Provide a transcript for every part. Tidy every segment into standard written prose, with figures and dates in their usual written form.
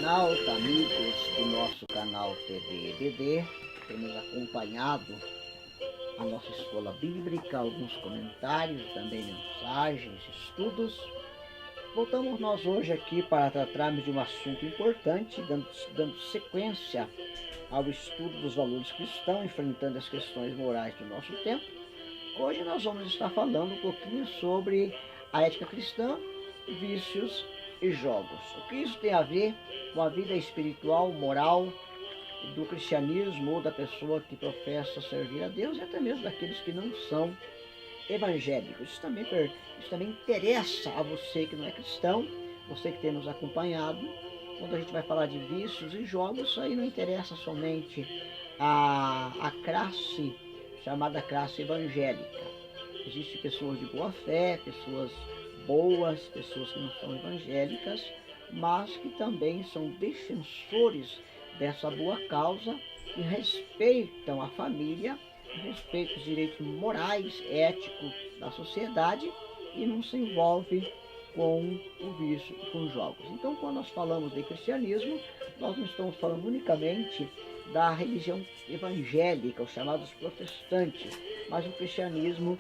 internauta, amigos do nosso canal TV EBD, temos acompanhado a nossa escola bíblica, alguns comentários, também mensagens, estudos. Voltamos nós hoje aqui para tratarmos de um assunto importante, dando sequência ao estudo dos valores cristãos, enfrentando as questões morais do nosso tempo. Hoje nós vamos estar falando um pouquinho sobre a ética cristã, vícios e jogos. O que isso tem a ver com a vida espiritual, moral do cristianismo ou da pessoa que professa servir a Deus e até mesmo daqueles que não são evangélicos. Isso também interessa a você que não é cristão, você que tem nos acompanhado. Quando a gente vai falar de vícios e jogos, isso aí não interessa somente a classe chamada classe evangélica. Existem pessoas de boa fé, pessoas boas, pessoas que não são evangélicas, mas que também são defensores dessa boa causa e respeitam a família, respeitam os direitos morais, éticos da sociedade e não se envolve com o vício e com os jogos. Então, quando nós falamos de cristianismo, nós não estamos falando unicamente da religião evangélica, os chamados protestantes, mas o cristianismo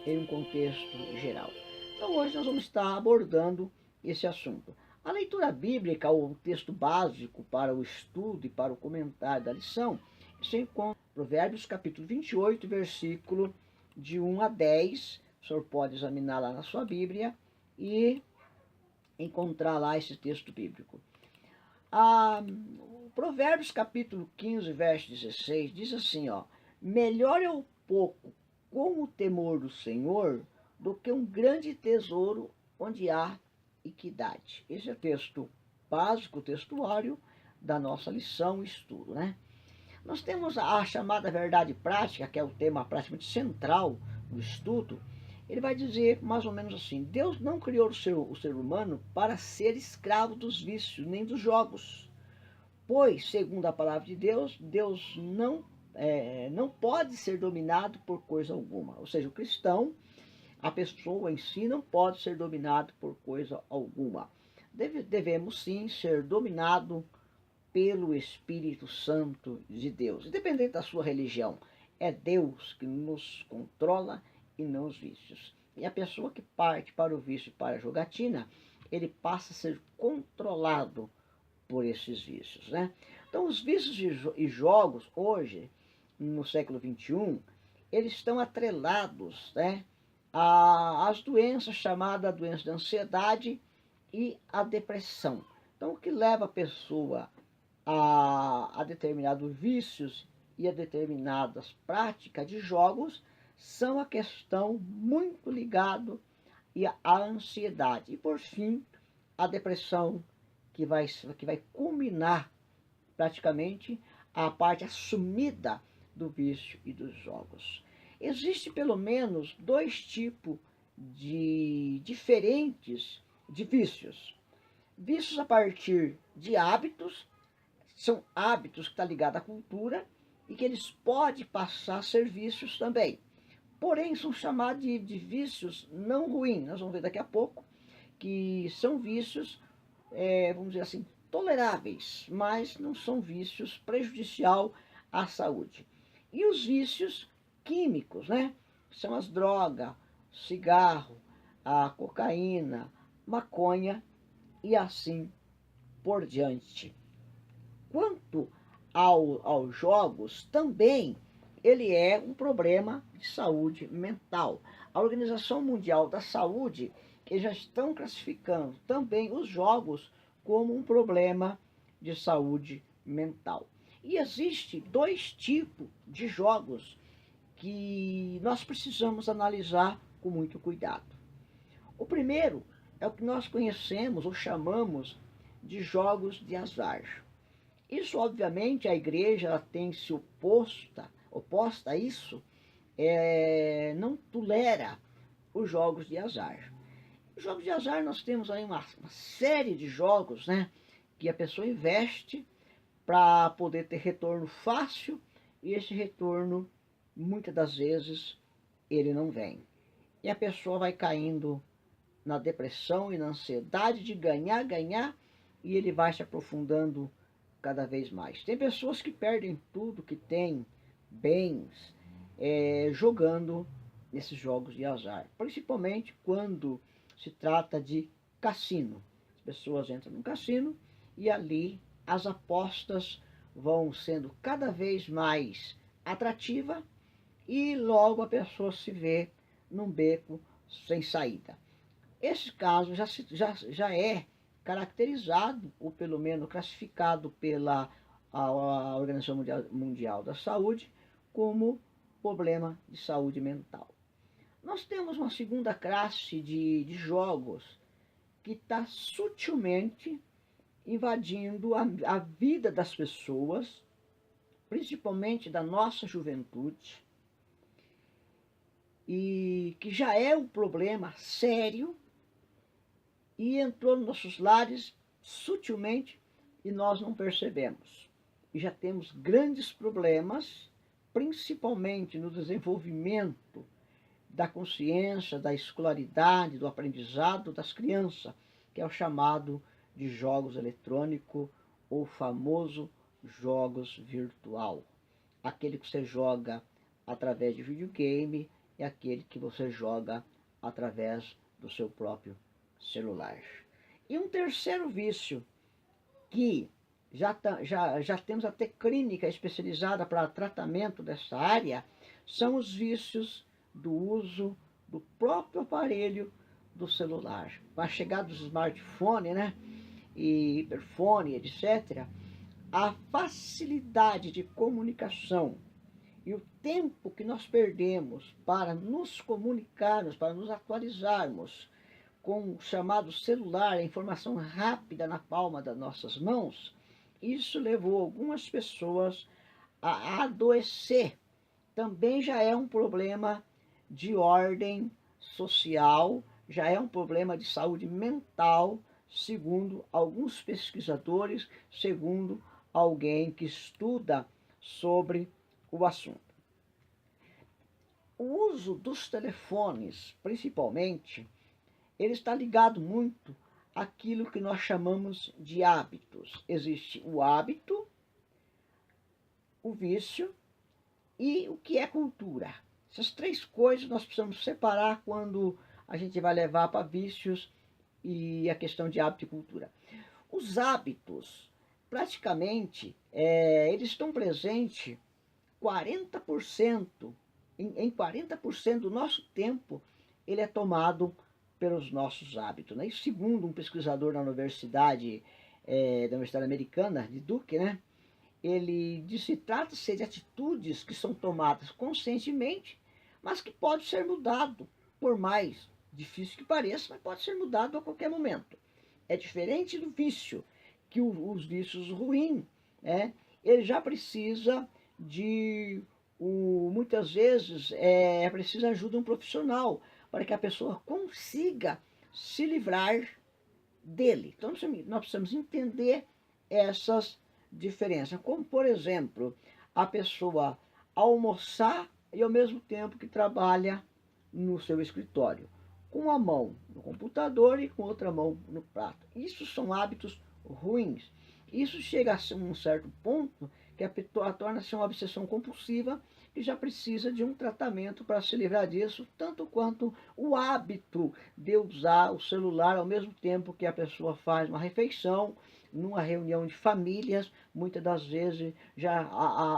em um contexto geral. Então hoje nós vamos estar abordando esse assunto. A leitura bíblica, ou o texto básico para o estudo e para o comentário da lição, se encontra em Provérbios capítulo 28, versículo de 1 a 10. O senhor pode examinar lá na sua Bíblia e encontrar lá esse texto bíblico. Provérbios capítulo 15, verso 16, diz assim, melhor é o pouco com o temor do Senhor do que um grande tesouro onde há equidade. Esse é o texto básico, textuário da nossa lição e estudo, né? Nós temos a chamada verdade prática, que é o tema praticamente central do estudo. Ele vai dizer mais ou menos assim: Deus não criou o ser humano para ser escravo dos vícios, nem dos jogos. Pois, segundo a palavra de Deus, Deus não pode ser dominado por coisa alguma. Ou seja, o cristão, a pessoa em si, não pode ser dominado por coisa alguma. Devemos sim ser dominado pelo Espírito Santo de Deus, independente da sua religião. É Deus que nos controla e não os vícios. E a pessoa que parte para o vício e para a jogatina, ele passa a ser controlado por esses vícios, né? Então, os vícios e jogos, hoje, no século XXI, eles estão atrelados, né, às doenças chamadas doença da ansiedade e a depressão. Então, o que leva a pessoa a determinados vícios e a determinadas práticas de jogos são a questão muito ligada à ansiedade. E, por fim, a depressão, que vai culminar praticamente a parte assumida do vício e dos jogos. Existe pelo menos dois tipos diferentes de vícios. Vícios a partir de hábitos, são hábitos que estão ligados à cultura e que eles podem passar a ser vícios também. Porém, são chamados de vícios não ruins. Nós vamos ver daqui a pouco que são vícios, vamos dizer assim, toleráveis, mas não são vícios prejudicial à saúde. E os vícios químicos, né? São as drogas, cigarro, a cocaína, maconha e assim por diante. Quanto aos jogos, também ele é um problema de saúde mental. A Organização Mundial da Saúde, que já estão classificando também os jogos como um problema de saúde mental. E existe dois tipos de jogos que nós precisamos analisar com muito cuidado. O primeiro é o que nós conhecemos ou chamamos de jogos de azar. Isso, obviamente, a igreja ela tem se oposta a isso, não tolera os jogos de azar. Os jogos de azar, nós temos aí uma série de jogos, né, que a pessoa investe para poder ter retorno fácil, e esse retorno, muitas das vezes, ele não vem. E a pessoa vai caindo na depressão e na ansiedade de ganhar, e ele vai se aprofundando cada vez mais. Tem pessoas que perdem tudo que tem, bens, jogando nesses jogos de azar, principalmente quando se trata de cassino. As pessoas entram no cassino e ali as apostas vão sendo cada vez mais atrativas e logo a pessoa se vê num beco sem saída. Esse caso já é caracterizado, ou pelo menos classificado pela a Organização Mundial da Saúde, como problema de saúde mental. Nós temos uma segunda classe de jogos que está sutilmente invadindo a vida das pessoas, principalmente da nossa juventude, e que já é um problema sério e entrou nos nossos lares sutilmente e nós não percebemos. E já temos grandes problemas, principalmente no desenvolvimento da consciência, da escolaridade, do aprendizado das crianças, que é o chamado de jogos eletrônicos ou famoso jogos virtual. Aquele que você joga através de videogame é aquele que você joga através do seu próprio celular. E um terceiro vício que já temos até clínica especializada para tratamento dessa área, são os vícios do uso do próprio aparelho do celular. Com a chegada dos smartphones, né, e hiperfone, etc., a facilidade de comunicação e o tempo que nós perdemos para nos comunicarmos, para nos atualizarmos com o chamado celular, a informação rápida na palma das nossas mãos, isso levou algumas pessoas a adoecer. Também já é um problema de ordem social, já é um problema de saúde mental, segundo alguns pesquisadores, segundo alguém que estuda sobre o assunto. O uso dos telefones, principalmente, ele está ligado muito àquilo que nós chamamos de hábitos. Existe o hábito, o vício e o que é cultura. Essas três coisas nós precisamos separar quando a gente vai levar para vícios e a questão de hábito e cultura. Os hábitos, praticamente, eles estão presentes 40%, em 40% do nosso tempo, ele é tomado pelos nossos hábitos, né? E segundo um pesquisador da Universidade Americana, de Duke, né? Ele disse, trata-se de atitudes que são tomadas conscientemente, mas que pode ser mudado, por mais difícil que pareça, mas pode ser mudado a qualquer momento. É diferente do vício, que os vícios ruins, né? Ele já precisa de, muitas vezes, precisa ajuda de um profissional, para que a pessoa consiga se livrar dele. Então, nós precisamos entender essas diferenças. Como, por exemplo, a pessoa almoçar e ao mesmo tempo que trabalha no seu escritório, com uma mão no computador e com outra mão no prato. Isso são hábitos ruins. Isso chega a um certo ponto que a pessoa torna-se uma obsessão compulsiva e já precisa de um tratamento para se livrar disso, tanto quanto o hábito de usar o celular ao mesmo tempo que a pessoa faz uma refeição, numa reunião de famílias. Muitas das vezes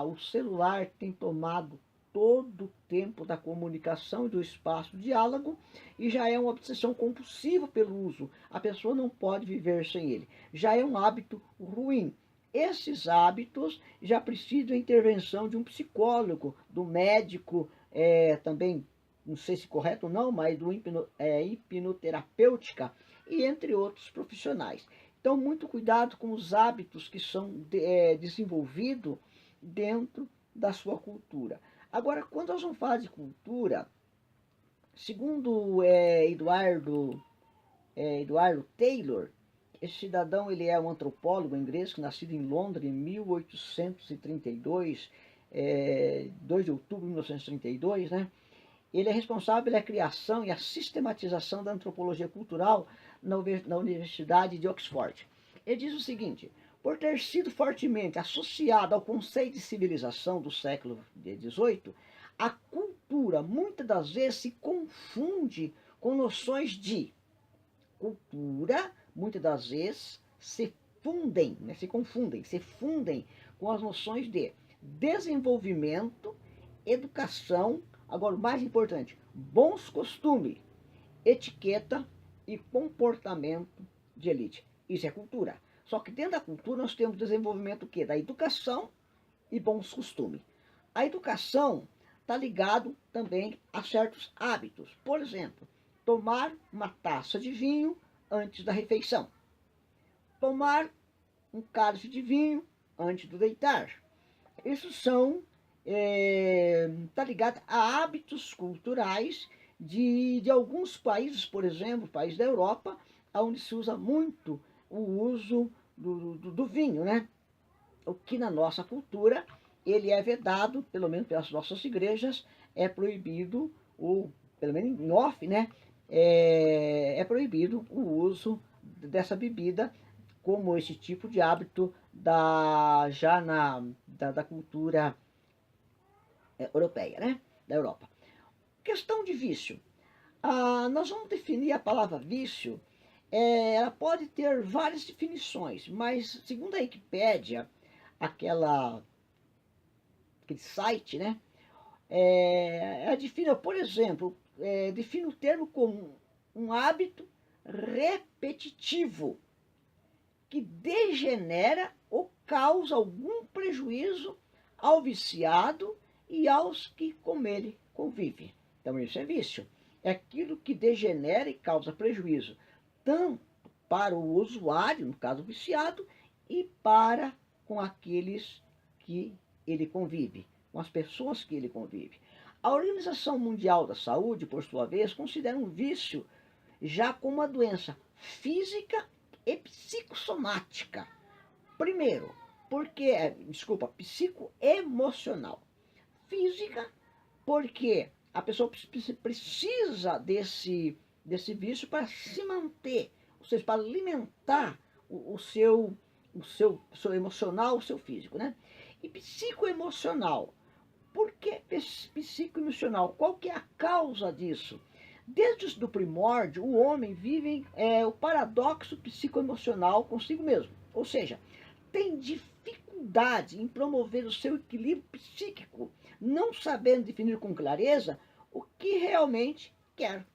o celular tem tomado todo o tempo da comunicação e do espaço de diálogo e já é uma obsessão compulsiva pelo uso. A pessoa não pode viver sem ele. Já é um hábito ruim. Esses hábitos já precisam da intervenção de um psicólogo, do médico, também, não sei se correto ou não, mas do hipnoterapêutica e entre outros profissionais. Então, muito cuidado com os hábitos que são desenvolvidos dentro da sua cultura. Agora, quando nós vamos falar de cultura, segundo Eduardo Taylor, esse cidadão, ele é um antropólogo inglês, que nascido em Londres em 1832, 2 de outubro de 1932, né? Ele é responsável pela criação e a sistematização da antropologia cultural na Universidade de Oxford. Ele diz o seguinte: por ter sido fortemente associado ao conceito de civilização do século XVIII, a cultura muitas das vezes se confunde com noções de cultura, muitas das vezes se fundem com as noções de desenvolvimento, educação, agora o mais importante, bons costumes, etiqueta e comportamento de elite. Isso é cultura. Só que dentro da cultura nós temos desenvolvimento o quê? Da educação e bons costumes. A educação está ligado também a certos hábitos. Por exemplo, tomar uma taça de vinho antes da refeição. Tomar um cálice de vinho antes do deitar. Isso está ligado a hábitos culturais de alguns países, por exemplo, países da Europa, onde se usa muito o uso do vinho, né? O que na nossa cultura ele é vedado, pelo menos pelas nossas igrejas, é proibido, ou pelo menos em off, né? É proibido o uso dessa bebida como esse tipo de hábito da cultura europeia, né? Da Europa. Questão de vício. Nós vamos definir a palavra vício. Ela pode ter várias definições, mas segundo a Wikipédia, aquele site, né? Ela define, por exemplo, define o termo como um hábito repetitivo que degenera ou causa algum prejuízo ao viciado e aos que com ele convivem. Então isso é vício. É aquilo que degenera e causa prejuízo, tanto para o usuário, no caso viciado, e para com aqueles que ele convive, com as pessoas que ele convive. A Organização Mundial da Saúde, por sua vez, considera um vício já como uma doença física e psicossomática. Primeiro, psicoemocional. Física, porque a pessoa precisa desse vício para se manter, ou seja, para alimentar o seu emocional, o seu físico, né? E psicoemocional. Por que psicoemocional? Qual que é a causa disso? Desde o primórdio, o homem vive o paradoxo psicoemocional consigo mesmo. Ou seja, tem dificuldade em promover o seu equilíbrio psíquico, não sabendo definir com clareza o que realmente quer.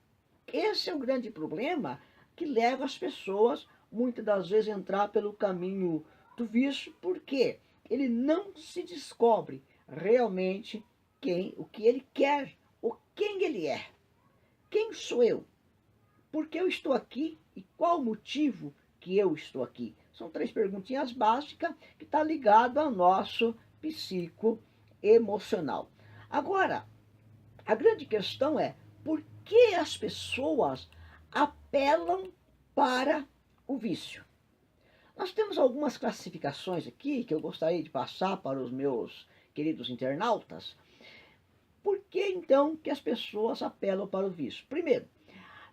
Esse é o grande problema que leva as pessoas, muitas das vezes, a entrar pelo caminho do vício, porque ele não se descobre realmente o que ele quer, ou quem ele é. Quem sou eu? Por que eu estou aqui e qual o motivo que eu estou aqui? São 3 perguntinhas básicas que estão ligadas ao nosso psicoemocional. Agora, a grande questão é por que as pessoas apelam para o vício? Nós temos algumas classificações aqui que eu gostaria de passar para os meus queridos internautas. Por que então que as pessoas apelam para o vício? Primeiro,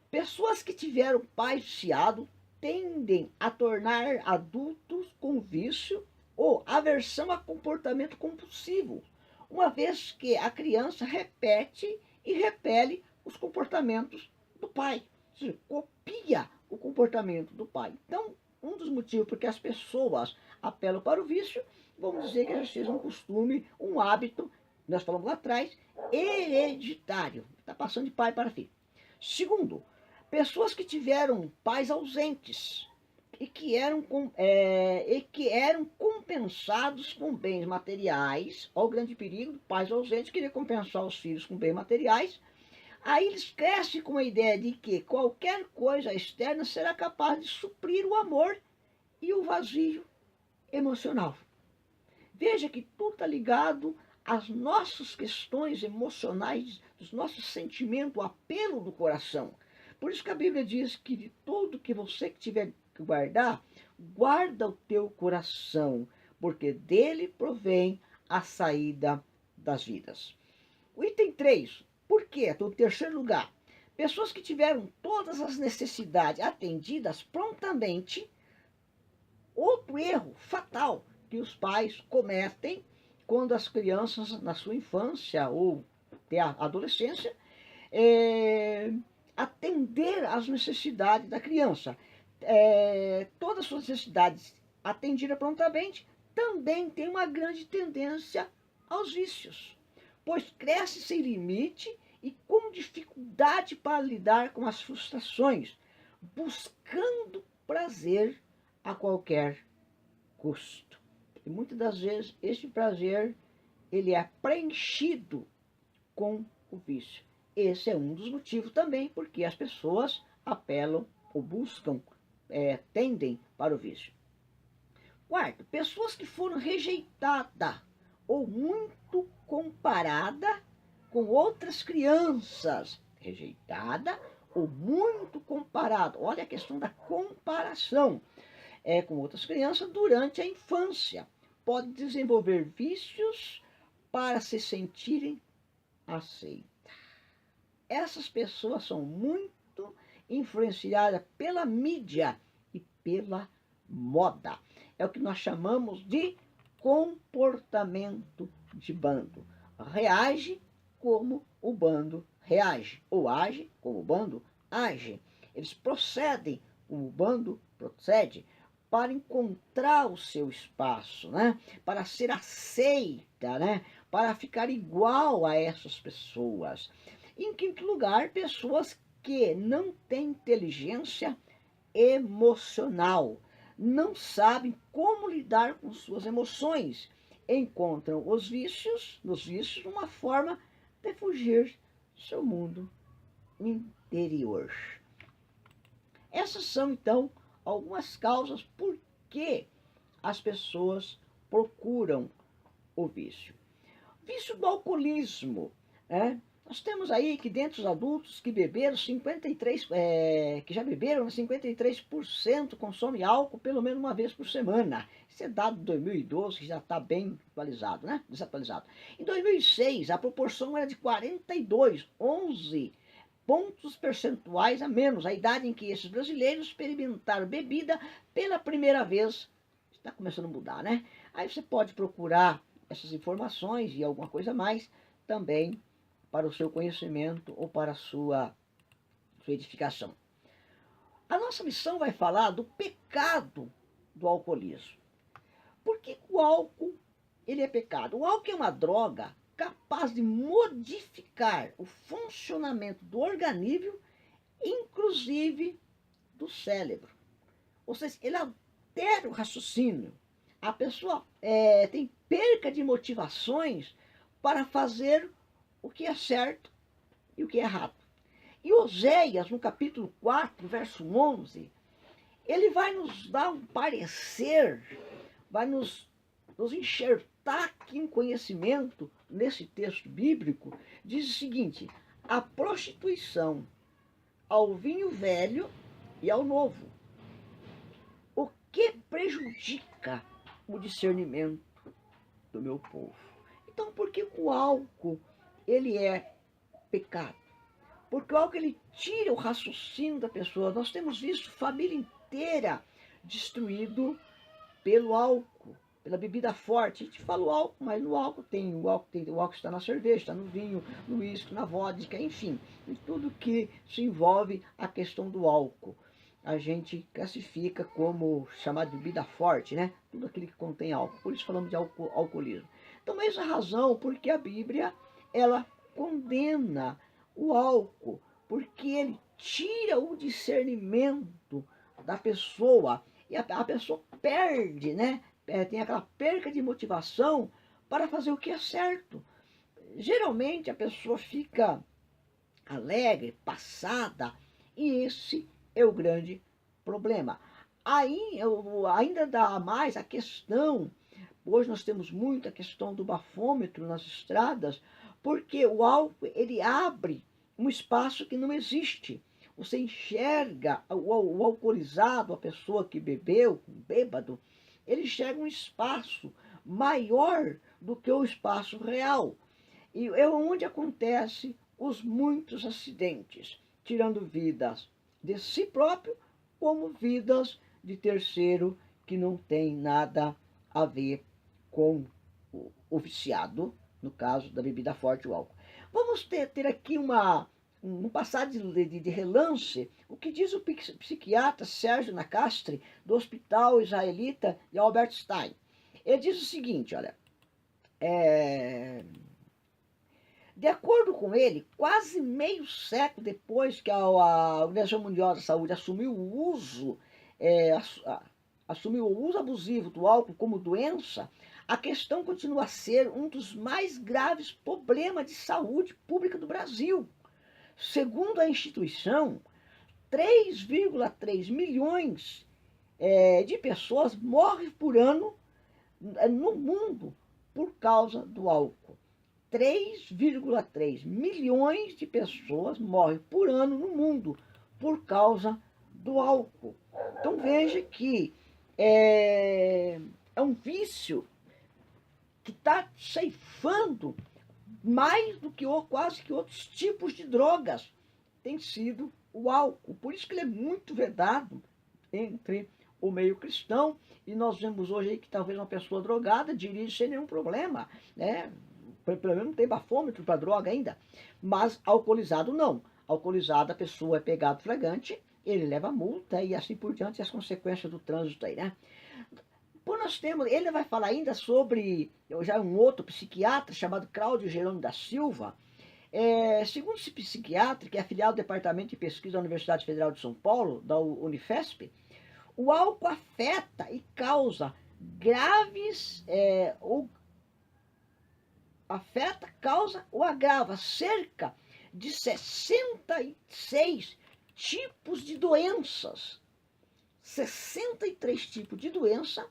pessoas que tiveram pais viciados tendem a tornar adultos com vício ou aversão a comportamento compulsivo, uma vez que a criança repete e repele os comportamentos do pai, ou seja, copia o comportamento do pai. Então, um dos motivos por que as pessoas apelam para o vício, vamos dizer que já seja um costume, um hábito, nós falamos lá atrás, hereditário, está passando de pai para filho. Segundo, pessoas que tiveram pais ausentes e que eram compensados com bens materiais. Olha o grande perigo, pais ausentes queriam compensar os filhos com bens materiais. Aí eles crescem com a ideia de que qualquer coisa externa será capaz de suprir o amor e o vazio emocional. Veja que tudo está ligado às nossas questões emocionais, dos nossos sentimentos, o apelo do coração. Por isso que a Bíblia diz que de tudo que você tiver que guardar, guarda o teu coração, porque dele provém a saída das vidas. O item 3, por quê? Em terceiro lugar, pessoas que tiveram todas as necessidades atendidas prontamente, outro erro fatal que os pais cometem quando as crianças, na sua infância ou até a adolescência, atender às necessidades da criança. Todas as suas necessidades atendidas prontamente, também tem uma grande tendência aos vícios, pois cresce sem limite e com dificuldade para lidar com as frustrações, buscando prazer a qualquer custo. E muitas das vezes este prazer ele é preenchido com o vício. Esse é um dos motivos também porque as pessoas apelam ou buscam, tendem para o vício. Quarto, pessoas que foram rejeitadas ou muito comparada com outras crianças. Rejeitada ou muito comparada. Olha a questão da comparação com outras crianças durante a infância. Pode desenvolver vícios para se sentirem aceitas. Essas pessoas são muito influenciadas pela mídia e pela moda. É o que nós chamamos de comportamento de bando. Reage como o bando reage, ou age como o bando age. Eles procedem como o bando procede para encontrar o seu espaço, né? Para ser aceita, né? Para ficar igual a essas pessoas. Em quinto lugar, pessoas que não têm inteligência emocional, não sabem como lidar com suas emoções, encontram nos vícios uma forma de fugir do seu mundo interior. Essas são, então, algumas causas por que as pessoas procuram o vício. Vício do alcoolismo, né? Nós temos aí que dentre os adultos que beberam, 53%, que já beberam, 53% consome álcool pelo menos uma vez por semana. Esse é dado de 2012, que já está bem atualizado, né? Desatualizado. Em 2006, a proporção era de 42, 11 pontos percentuais a menos. A idade em que esses brasileiros experimentaram bebida pela primeira vez está começando a mudar, né? Aí você pode procurar essas informações e alguma coisa mais também para o seu conhecimento ou para a sua edificação. A nossa missão vai falar do pecado do alcoolismo. Por que o álcool ele é pecado? O álcool é uma droga capaz de modificar o funcionamento do organismo, inclusive do cérebro. Ou seja, ele altera o raciocínio. A pessoa tem perca de motivações para fazer o que é certo e o que é errado. E Oséias, no capítulo 4, verso 11, ele vai nos dar um parecer, vai nos enxertar aqui um conhecimento nesse texto bíblico. Diz o seguinte: a prostituição ao vinho velho e ao novo, o que prejudica o discernimento do meu povo. Então, por que o álcool ele é pecado? Porque o álcool ele tira o raciocínio da pessoa. Nós temos visto família inteira destruído pelo álcool, pela bebida forte. A gente fala o álcool, mas no álcool tem o álcool está na cerveja, está no vinho, no uísque, na vodka, enfim, em tudo que se envolve a questão do álcool. A gente classifica como chamado de bebida forte, né? Tudo aquilo que contém álcool. Por isso falamos de alcoolismo. Então, essa é a razão porque a Bíblia ela condena o álcool, porque ele tira o discernimento da pessoa e a pessoa perde, né? Tem aquela perca de motivação para fazer o que é certo. Geralmente a pessoa fica alegre, passada, e esse é o grande problema. Aí ainda dá mais a questão, hoje nós temos muita questão do bafômetro nas estradas, porque o álcool ele abre um espaço que não existe. Você enxerga o alcoolizado, a pessoa que bebeu, o bêbado, ele enxerga um espaço maior do que o espaço real. E é onde acontece os muitos acidentes, tirando vidas de si próprio, como vidas de terceiro que não tem nada a ver com o viciado, no caso da bebida forte, o álcool. Vamos ter aqui um passar de relance o que diz o psiquiatra Sérgio Nacastre, do Hospital Israelita de Albert Stein. Ele diz o seguinte, olha, de acordo com ele, quase meio século depois que a Organização Mundial da Saúde assumiu o uso, assumiu o uso abusivo do álcool como doença, a questão continua a ser um dos mais graves problemas de saúde pública do Brasil. Segundo a instituição, 3,3 milhões de pessoas morrem por ano no mundo por causa do álcool. 3,3 milhões de pessoas morrem por ano no mundo por causa do álcool. Então veja que é um vício que está ceifando mais do que quase que outros tipos de drogas. Tem sido o álcool. Por isso que ele é muito vedado entre o meio cristão. E nós vemos hoje aí que talvez uma pessoa drogada dirige sem nenhum problema, né? Pelo menos não tem bafômetro para droga ainda. Mas alcoolizado não. Alcoolizado a pessoa é pegado flagrante, ele leva multa e assim por diante, as consequências do trânsito aí, né? Depois nós temos, ele vai falar ainda sobre, já um outro psiquiatra chamado Cláudio Jerônimo da Silva. Segundo esse psiquiatra, que é afiliado ao Departamento de Pesquisa da Universidade Federal de São Paulo, da Unifesp, o álcool afeta e causa graves, causa ou agrava cerca de 66 tipos de doenças. 63 tipos de doença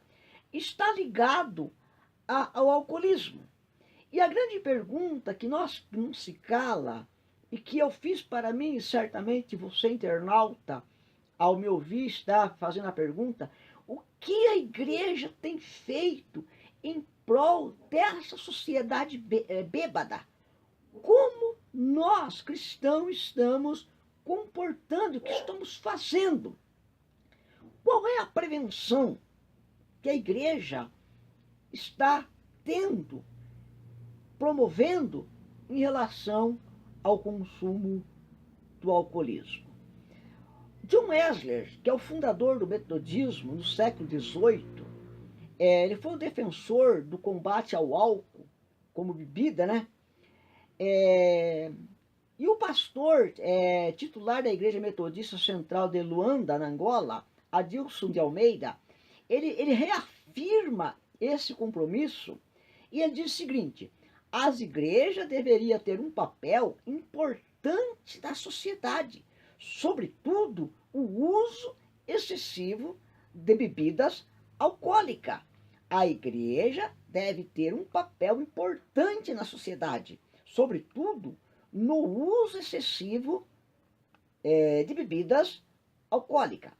está ligado ao alcoolismo. E a grande pergunta que nós não se cala, e que eu fiz para mim, e certamente você, internauta, ao me ouvir, está fazendo a pergunta, o que a igreja tem feito em prol dessa sociedade bêbada? Como nós, cristãos, estamos comportando, o que estamos fazendo? Qual é a prevenção que a igreja está tendo, promovendo em relação ao consumo do alcoolismo? John Wesley, que é o fundador do metodismo no século XVIII, ele foi um defensor do combate ao álcool como bebida, né? E o pastor titular da Igreja Metodista Central de Luanda, na Angola, Adilson de Almeida, ele reafirma esse compromisso e ele diz o seguinte: as igrejas deveriam ter um papel importante na sociedade, sobretudo o uso excessivo de bebidas alcoólicas. A igreja deve ter um papel importante na sociedade, sobretudo no uso excessivo de bebidas alcoólicas.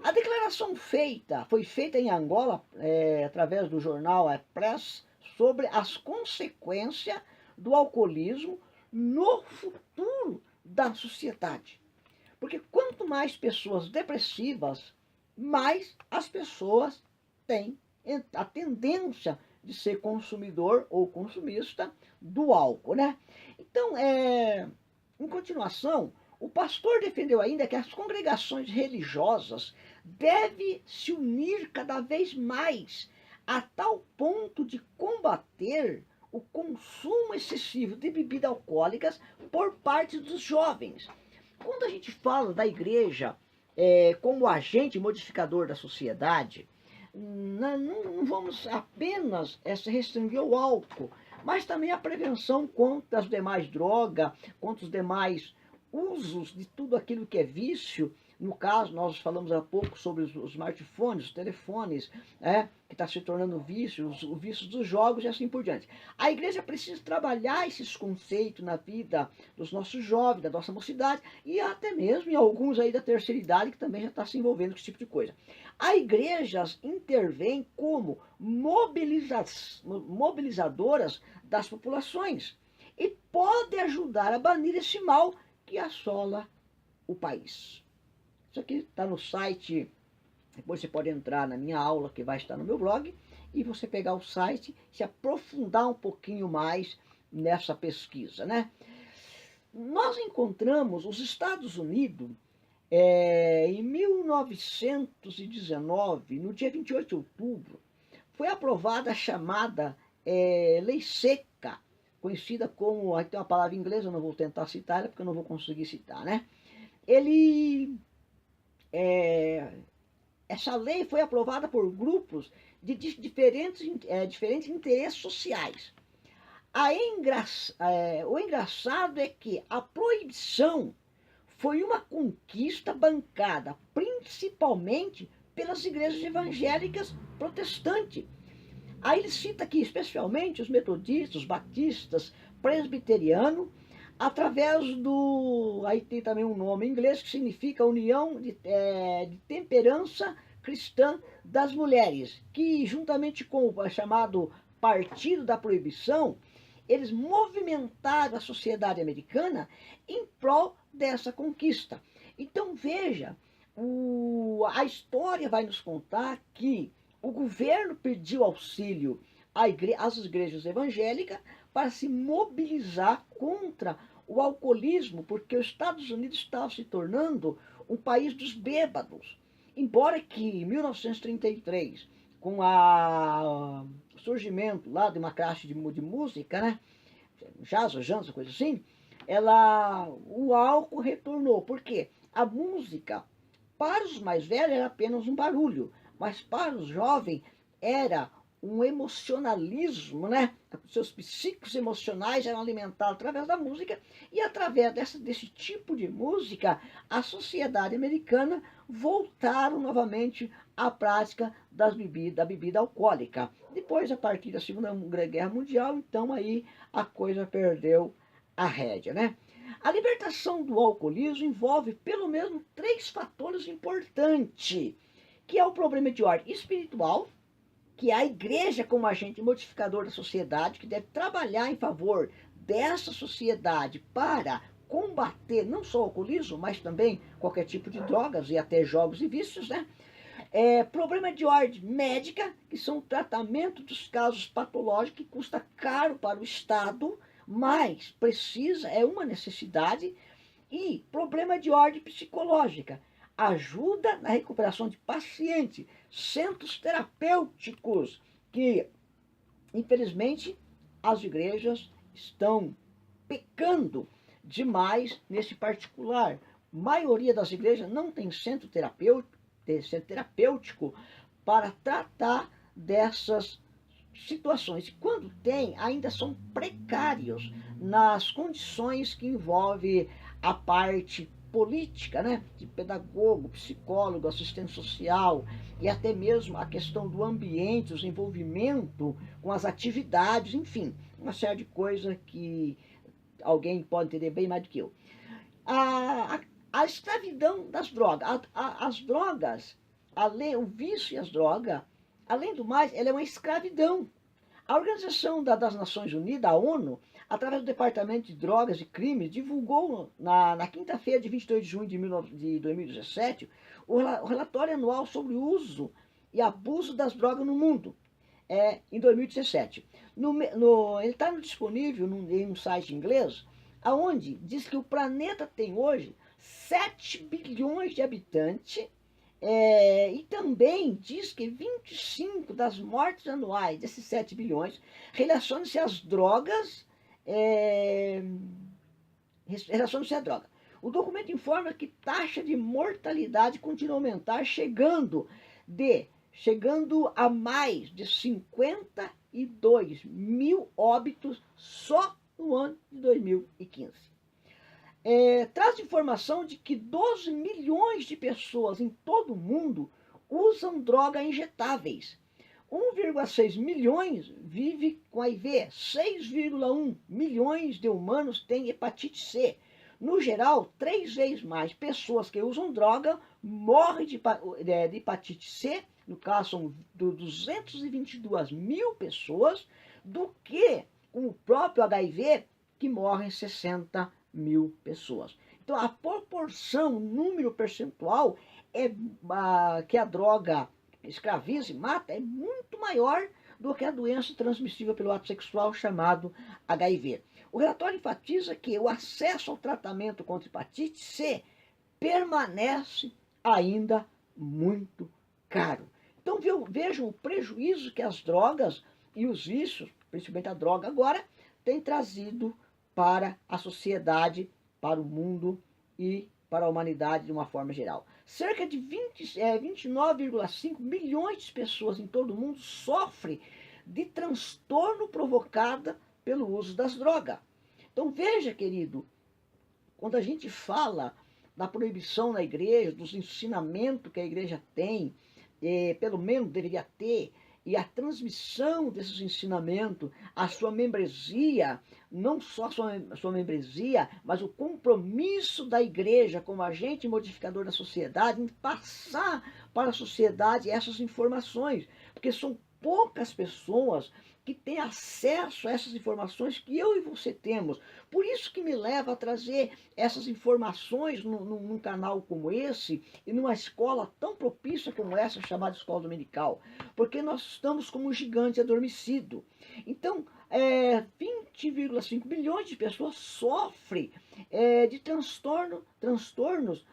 A declaração foi feita em Angola, através do jornal Press, sobre as consequências do alcoolismo no futuro da sociedade. Porque quanto mais pessoas depressivas, mais as pessoas têm a tendência de ser consumidor ou consumista do álcool, né? Então, em continuação, o pastor defendeu ainda que as congregações religiosas devem se unir cada vez mais a tal ponto de combater o consumo excessivo de bebidas alcoólicas por parte dos jovens. Quando a gente fala da igreja como agente modificador da sociedade, não vamos apenas se restringir ao álcool, mas também a prevenção contra as demais drogas, contra os demais usos de tudo aquilo que é vício. No caso, nós falamos há pouco sobre os smartphones, os telefones, que está se tornando vício, os vícios dos jogos e assim por diante. A igreja precisa trabalhar esses conceitos na vida dos nossos jovens, da nossa mocidade e até mesmo em alguns aí da terceira idade que também já está se envolvendo com esse tipo de coisa. A igrejas intervém como mobilizadoras das populações e pode ajudar a banir esse mal que assola o país. Isso aqui está no site Depois você pode entrar na minha aula, que vai estar no meu blog, e você pegar o site, se aprofundar um pouquinho mais nessa pesquisa, né? Nós encontramos os Estados Unidos em 1919, no dia 28 de outubro, foi aprovada a chamada Lei Seca, conhecida como, aí tem uma palavra em inglês, eu não vou tentar citar ela porque eu não vou conseguir citar, né? Ele, é, essa lei foi aprovada por grupos de diferentes interesses sociais. O engraçado é que a proibição foi uma conquista bancada principalmente pelas igrejas evangélicas protestantes. Aí ele cita aqui especialmente os metodistas, os batistas, presbiterianos, através do... Aí tem também um nome em inglês que significa União de Temperança Cristã das Mulheres, que juntamente com o chamado Partido da Proibição, eles movimentaram a sociedade americana em prol dessa conquista. Então veja, a história vai nos contar que o governo pediu auxílio às igrejas evangélicas para se mobilizar contra o alcoolismo, porque os Estados Unidos estavam se tornando um país dos bêbados. Embora que em 1933, com o surgimento lá de uma classe de música, né, jazz ou jazz, coisa assim, o álcool retornou. Por quê? A música, para os mais velhos, era apenas um barulho, mas para os jovens era um emocionalismo, né? Seus psíquicos emocionais eram alimentados através da música, e através desse tipo de música, a sociedade americana voltaram novamente à prática da bebida alcoólica. Depois, a partir da Segunda Guerra Mundial, então aí a coisa perdeu a rédea, né? A libertação do alcoolismo envolve pelo menos 3 fatores importantes, que é o problema de ordem espiritual, que é a igreja como agente modificador da sociedade, que deve trabalhar em favor dessa sociedade para combater não só o alcoolismo, mas também qualquer tipo de drogas e até jogos e vícios, né? Problema de ordem médica, que são o tratamento dos casos patológicos, que custa caro para o Estado, mas precisa, é uma necessidade. E problema de ordem psicológica, ajuda na recuperação de pacientes, centros terapêuticos, que infelizmente as igrejas estão pecando demais nesse particular. A maioria das igrejas não tem centro terapêutico para tratar dessas situações. E quando tem, ainda são precários nas condições que envolve a parte política, né? De pedagogo, psicólogo, assistente social e até mesmo a questão do ambiente, o envolvimento com as atividades, enfim, uma série de coisas que alguém pode entender bem mais do que eu. A escravidão das drogas. As drogas, o vício e as drogas, além do mais, ela é uma escravidão. A Organização das Nações Unidas, a ONU, através do Departamento de Drogas e Crimes, divulgou na quinta-feira de 22 de junho de 2017 o relatório anual sobre o uso e abuso das drogas no mundo, em 2017. Ele está disponível em um site inglês, onde diz que o planeta tem hoje 7 bilhões de habitantes, e também diz que 25 das mortes anuais desses 7 bilhões relacionam-se às drogas, relacionam-se à droga. O documento informa que taxa de mortalidade continua a aumentar, chegando a mais de 52 mil óbitos só no ano de 2015. Traz informação de que 12 milhões de pessoas em todo o mundo usam drogas injetáveis. 1,6 milhões vive com HIV, 6,1 milhões de humanos têm hepatite C. No geral, 3 vezes mais pessoas que usam droga morrem de hepatite C, no caso são 222 mil pessoas, do que com o próprio HIV, que morrem 60 mil pessoas. Então, a proporção, o número percentual que a droga escraviza e mata é muito maior do que a doença transmissível pelo ato sexual chamado HIV. O relatório enfatiza que o acesso ao tratamento contra hepatite C permanece ainda muito caro. Então vejam o prejuízo que as drogas e os vícios, principalmente a droga agora, têm trazido para a sociedade, para o mundo e para a humanidade de uma forma geral. Cerca de 29,5 milhões de pessoas em todo o mundo sofrem de transtorno provocado pelo uso das drogas. Então veja, querido, quando a gente fala da proibição na igreja, dos ensinamentos que a igreja tem, pelo menos deveria ter, e a transmissão desses ensinamentos, a sua membresia, não só a sua membresia, mas o compromisso da igreja como agente modificador da sociedade em passar para a sociedade essas informações, porque são poucas pessoas que têm acesso a essas informações que eu e você temos. Por isso que me leva a trazer essas informações num canal como esse e numa escola tão propícia como essa, chamada Escola Dominical. Porque nós estamos como um gigante adormecido. Então, 20,5 milhões de pessoas sofrem de transtornos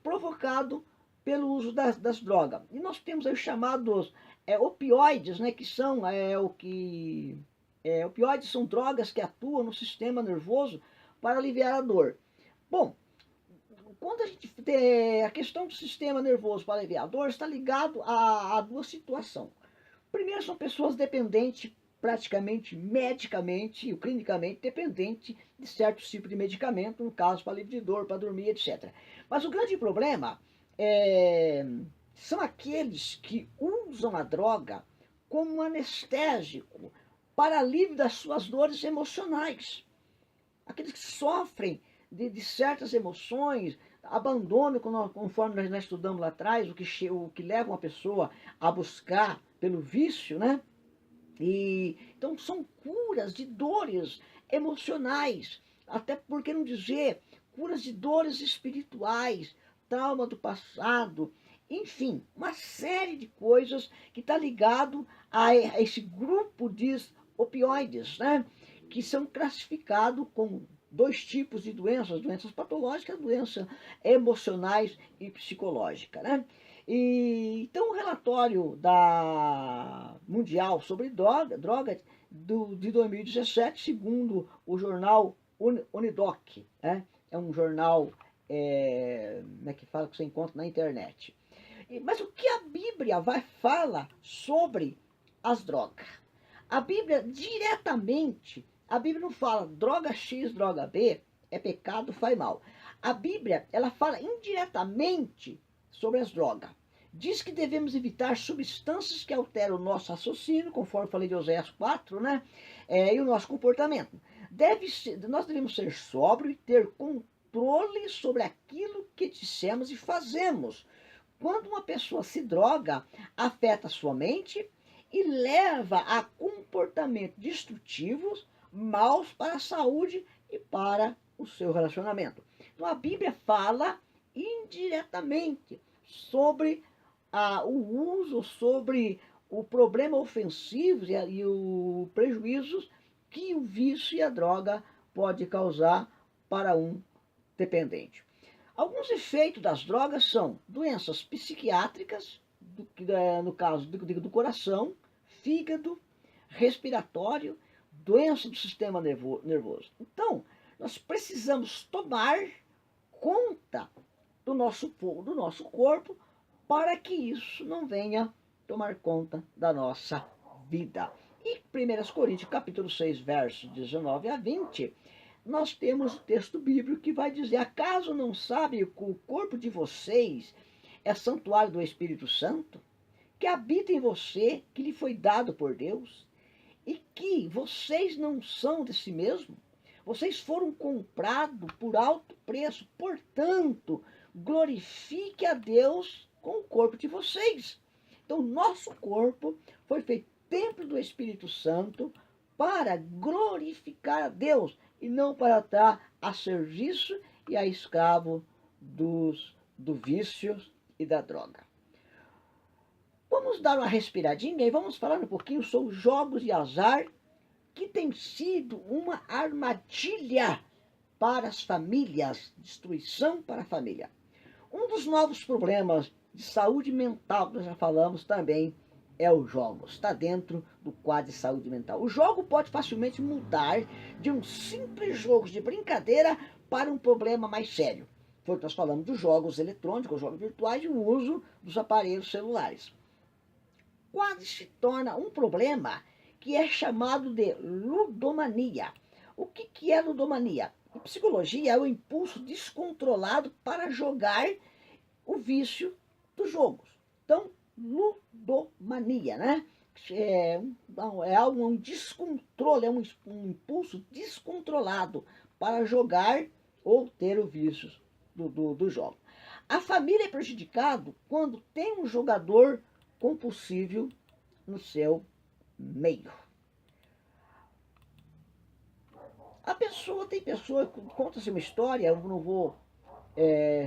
provocados pelo uso das drogas. E nós temos aí os chamados opioides, né, que são opioides são drogas que atuam no sistema nervoso para aliviar a dor. Bom, quando a gente tem a questão do sistema nervoso para aliviar a dor, está ligado a duas situações. Primeiro, são pessoas dependentes, praticamente medicamente ou clinicamente dependentes de certo tipo de medicamento, no caso para alívio de dor, para dormir, etc. Mas o grande problema são aqueles que usam a droga como um anestésico para alívio das suas dores emocionais. Aqueles que sofrem de certas emoções, abandono, conforme nós estudamos lá atrás, o que leva uma pessoa a buscar pelo vício, né? Então são curas de dores emocionais, até por que não dizer curas de dores espirituais, trauma do passado, enfim, uma série de coisas que está ligado a esse grupo de opioides, né? Que são classificados como dois tipos de doenças patológicas, doenças emocionais e psicológicas, né? Então, o relatório da Mundial sobre droga de 2017, segundo o jornal Unidoc, né? É um jornal que fala que você encontra na internet. Mas o que a Bíblia fala sobre as drogas? A Bíblia diretamente, a Bíblia não fala droga X, droga B, é pecado, faz mal. A Bíblia, ela fala indiretamente sobre as drogas. Diz que devemos evitar substâncias que alteram o nosso raciocínio, conforme falei de Oséias 4, né? E o nosso comportamento. Nós devemos ser sóbrios e ter controle sobre aquilo que dissemos e fazemos. Quando uma pessoa se droga, afeta a sua mente e leva a comportamentos destrutivos, maus para a saúde e para o seu relacionamento. Então a Bíblia fala indiretamente sobre o uso, sobre o problema ofensivo e os prejuízos que o vício e a droga pode causar para um dependente. Alguns efeitos das drogas são doenças psiquiátricas, no caso do coração, fígado, respiratório, doença do sistema nervoso. Então, nós precisamos tomar conta do nosso corpo para que isso não venha tomar conta da nossa vida. E 1 Coríntios capítulo 6, versos 19 a 20, nós temos o texto bíblico que vai dizer: acaso não sabe que o corpo de vocês é santuário do Espírito Santo, que habita em você, que lhe foi dado por Deus, e que vocês não são de si mesmo? Vocês foram comprados por alto preço, portanto, glorifique a Deus com o corpo de vocês. Então, nosso corpo foi feito templo do Espírito Santo para glorificar a Deus e não para estar a serviço e a escravo dos do vício e da droga. Vamos dar uma respiradinha e vamos falar um pouquinho sobre os jogos de azar, que tem sido uma armadilha para as famílias, destruição para a família. Um dos novos problemas de saúde mental que nós já falamos também é os jogos. Está dentro do quadro de saúde mental. O jogo pode facilmente mudar de um simples jogo de brincadeira para um problema mais sério. Foi o que nós falamos dos jogos eletrônicos, jogos virtuais e o uso dos aparelhos celulares. Quase se torna um problema que é chamado de ludomania. O que é ludomania? Em psicologia, é o impulso descontrolado para jogar, o vício dos jogos. Então, ludomania, né? É um descontrole, é um impulso descontrolado para jogar ou ter o vício do jogo. A família é prejudicada quando tem um jogador compulsivo no seu meio. Tem pessoa, conta-se uma história, eu não vou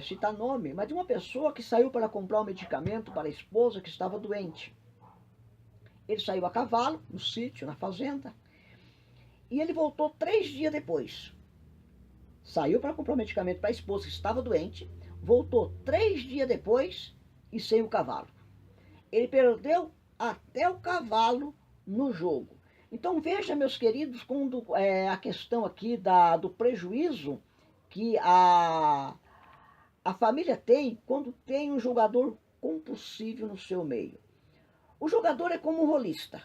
citar nome, mas de uma pessoa que saiu para comprar um medicamento para a esposa que estava doente. Ele saiu a cavalo, no sítio, na fazenda, e ele voltou 3 dias depois. Saiu para comprar um medicamento para a esposa que estava doente, voltou 3 dias depois e sem o cavalo. Ele perdeu até o cavalo no jogo. Então veja, meus queridos, quando a questão aqui do prejuízo que a família tem quando tem um jogador compulsivo no seu meio. O jogador é como um rolista.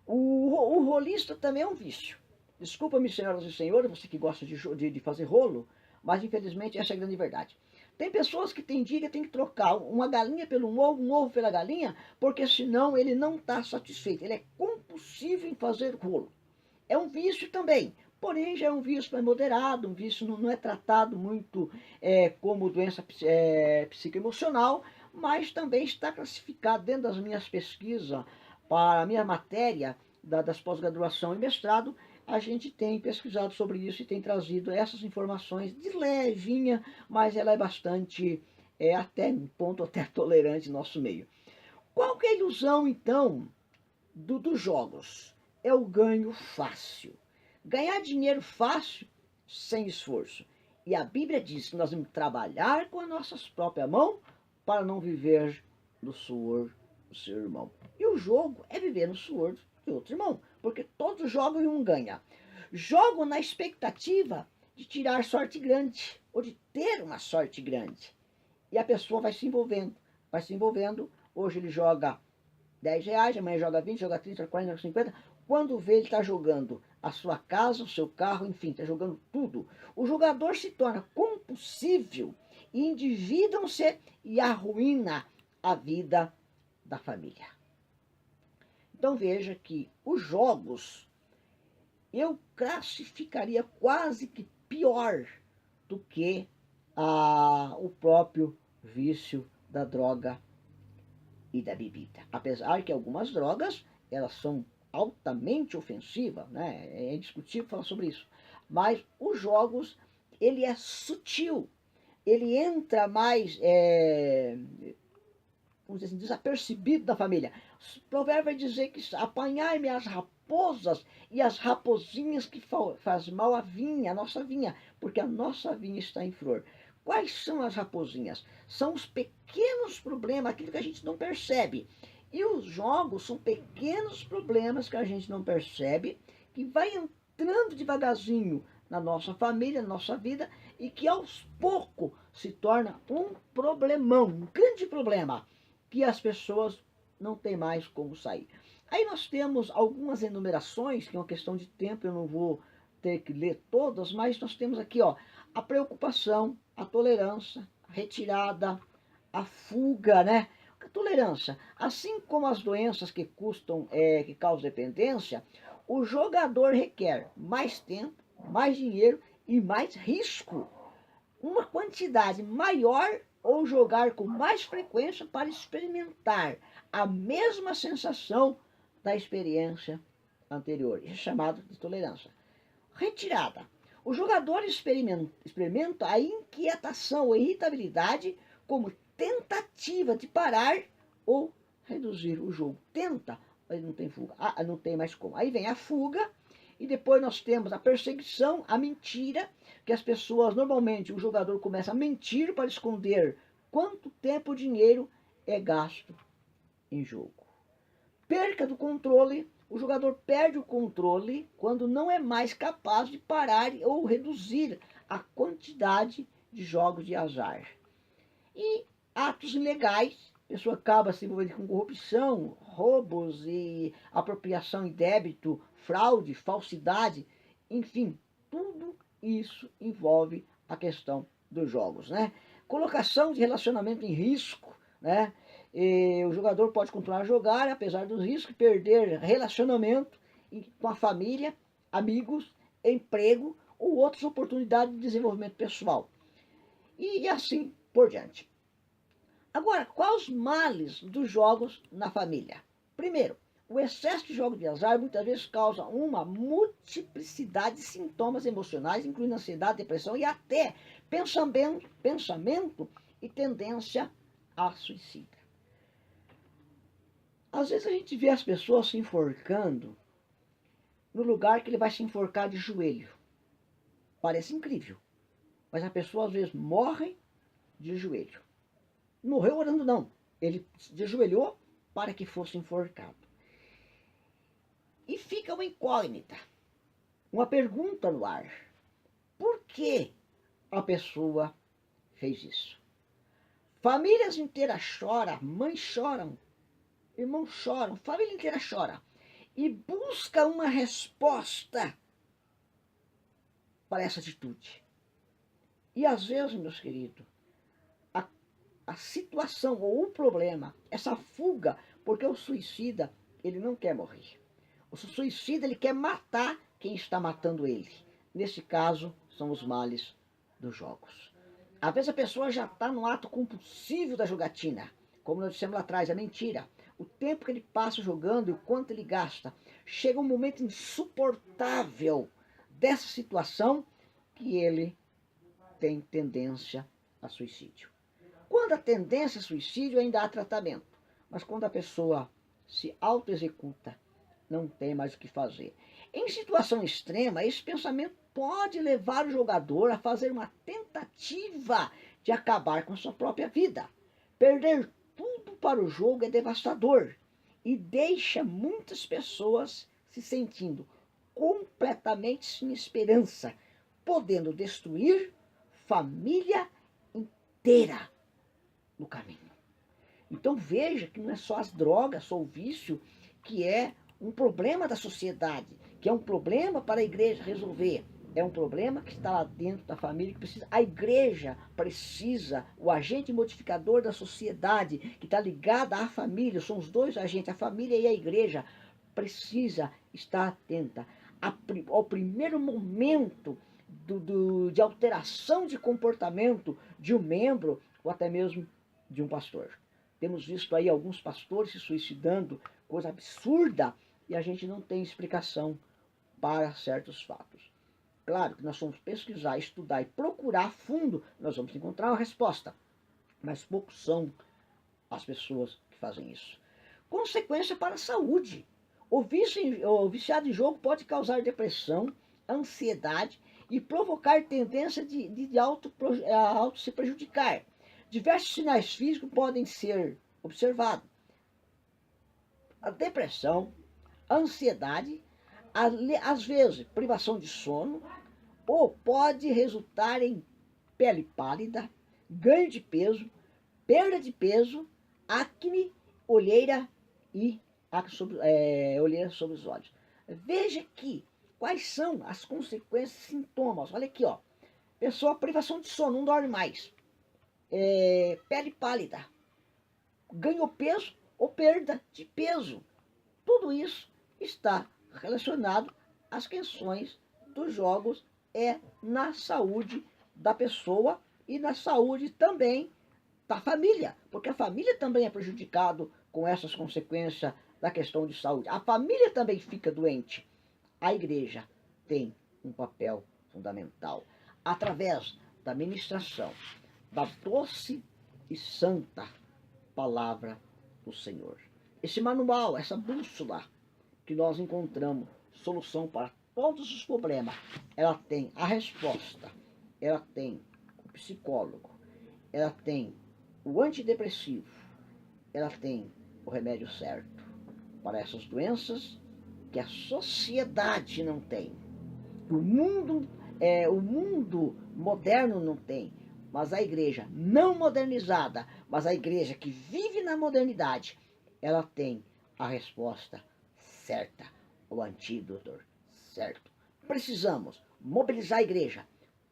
O rolista também é um vício. Desculpa-me, senhoras e senhores, você que gosta de fazer rolo, mas infelizmente essa é a grande verdade. Tem pessoas que tem dia que tem que trocar uma galinha pelo um ovo pela galinha, porque senão ele não está satisfeito. Ele é compulsivo em fazer rolo. É um vício também, porém já é um vício mais moderado, um vício não é tratado muito como doença psicoemocional, mas também está classificado dentro das minhas pesquisas, para a minha matéria das pós-graduação e mestrado. A gente tem pesquisado sobre isso e tem trazido essas informações de levinha, mas ela é bastante, até um ponto até tolerante no nosso meio. Qual que é a ilusão, então, dos jogos? É o ganho fácil. Ganhar dinheiro fácil, sem esforço. E a Bíblia diz que nós vamos trabalhar com as nossas próprias mãos para não viver do suor do seu irmão. E o jogo é viver no suor de outro irmão, porque todos jogam e um ganha. Jogam na expectativa de tirar sorte grande, ou de ter uma sorte grande. E a pessoa vai se envolvendo, vai se envolvendo. Hoje ele joga R$10, amanhã joga 20, joga 30, 40, 50. Quando vê, ele está jogando a sua casa, o seu carro, enfim, está jogando tudo. O jogador se torna compulsivo e endividam-se e arruína a vida da família. Então veja que os jogos eu classificaria quase que pior do que o próprio vício da droga e da bebida. Apesar que algumas drogas, elas são altamente ofensivas, né? É indiscutível falar sobre isso. Mas os jogos, ele é sutil, ele entra mais, vamos dizer assim, desapercebido da família. O provérbio vai dizer que apanhai-me as raposas e as raposinhas que faz mal à vinha, a nossa vinha, porque a nossa vinha está em flor. Quais são as raposinhas? São os pequenos problemas, aquilo que a gente não percebe. E os jogos são pequenos problemas que a gente não percebe, que vai entrando devagarzinho na nossa família, na nossa vida, e que aos poucos se torna um problemão, um grande problema, que as pessoas não têm mais como sair. Aí nós temos algumas enumerações, que é uma questão de tempo, eu não vou ter que ler todas, mas nós temos aqui, ó, a preocupação, a tolerância, a retirada, a fuga, né? A tolerância, assim como as doenças que causam dependência, o jogador requer mais tempo, mais dinheiro e mais risco. Uma quantidade maior ou jogar com mais frequência para experimentar a mesma sensação da experiência anterior. Isso é chamado de tolerância. Retirada. O jogador experimenta a inquietação ou irritabilidade como tentativa de parar ou reduzir o jogo. Tenta, mas não tem fuga. Não tem mais como. Aí vem a fuga e depois nós temos a perseguição, a mentira, que as pessoas, normalmente, o jogador começa a mentir para esconder quanto tempo ou dinheiro é gasto em jogo. Perca do controle. O jogador perde o controle quando não é mais capaz de parar ou reduzir a quantidade de jogos de azar. E atos ilegais, a pessoa acaba se envolvendo com corrupção, roubos e apropriação indébito, fraude, falsidade, enfim, tudo isso envolve a questão dos jogos, né? Colocação de relacionamento em risco, né? E o jogador pode continuar a jogar, apesar dos riscos, perder relacionamento com a família, amigos, emprego ou outras oportunidades de desenvolvimento pessoal. E assim por diante. Agora, quais os males dos jogos na família? Primeiro, o excesso de jogos de azar muitas vezes causa uma multiplicidade de sintomas emocionais, incluindo ansiedade, depressão e até pensamento e tendência a suicídio. Às vezes a gente vê as pessoas se enforcando no lugar que ele vai se enforcar de joelho. Parece incrível, mas a pessoa às vezes morre de joelho. Morreu orando não, ele se ajoelhou para que fosse enforcado. E fica uma incógnita, uma pergunta no ar. Por que a pessoa fez isso? Famílias inteiras choram, mães choram, irmãos choram, família inteira chora. E busca uma resposta para essa atitude. E às vezes, meus queridos, a situação ou o problema, essa fuga, porque o suicida, ele não quer morrer. O suicida, ele quer matar quem está matando ele. Nesse caso, são os males dos jogos. Às vezes a pessoa já está no ato compulsivo da jogatina. Como nós dissemos lá atrás, a mentira. O tempo que ele passa jogando e o quanto ele gasta. Chega um momento insuportável dessa situação que ele tem tendência a suicídio. Quando a tendência a suicídio, ainda há tratamento. Mas quando a pessoa se auto-executa, não tem mais o que fazer. Em situação extrema, esse pensamento pode levar o jogador a fazer uma tentativa de acabar com a sua própria vida. Perder tudo para o jogo é devastador e deixa muitas pessoas se sentindo completamente sem esperança, podendo destruir família inteira no caminho. Então veja que não é só as drogas, só o vício que é um problema da sociedade, que é um problema para a igreja resolver. É um problema que está lá dentro da família, que precisa, a igreja precisa, o agente modificador da sociedade, que está ligada à família, são os dois agentes, a família e a igreja, precisa estar atenta ao primeiro momento de alteração de comportamento de um membro, ou até mesmo de um pastor. Temos visto aí alguns pastores se suicidando, coisa absurda, e a gente não tem explicação para certos fatos. Claro que nós vamos pesquisar, estudar e procurar a fundo, nós vamos encontrar uma resposta. Mas poucos são as pessoas que fazem isso. Consequência para a saúde. O viciado em jogo pode causar depressão, ansiedade e provocar tendência de auto se prejudicar. Diversos sinais físicos podem ser observados. A depressão, a ansiedade, às vezes privação de sono, ou pode resultar em pele pálida, ganho de peso, perda de peso, acne, olheira e olheira sobre os olhos. Veja aqui quais são as consequências, sintomas. Olha aqui, ó. Pessoa, privação de sono, não dorme mais. Pele pálida, ganho peso ou perda de peso. Tudo isso está relacionado às questões dos jogos na saúde da pessoa e na saúde também da família, porque a família também é prejudicada com essas consequências da questão de saúde. A família também fica doente. A igreja tem um papel fundamental, através da ministração da doce e santa palavra do Senhor. Esse manual, essa bússola que nós encontramos solução para todos os problemas, ela tem a resposta, ela tem o psicólogo, ela tem o antidepressivo, ela tem o remédio certo para essas doenças que a sociedade não tem. O mundo moderno não tem, mas a igreja não modernizada, mas a igreja que vive na modernidade, ela tem a resposta certa, o antídoto certo. Precisamos mobilizar a igreja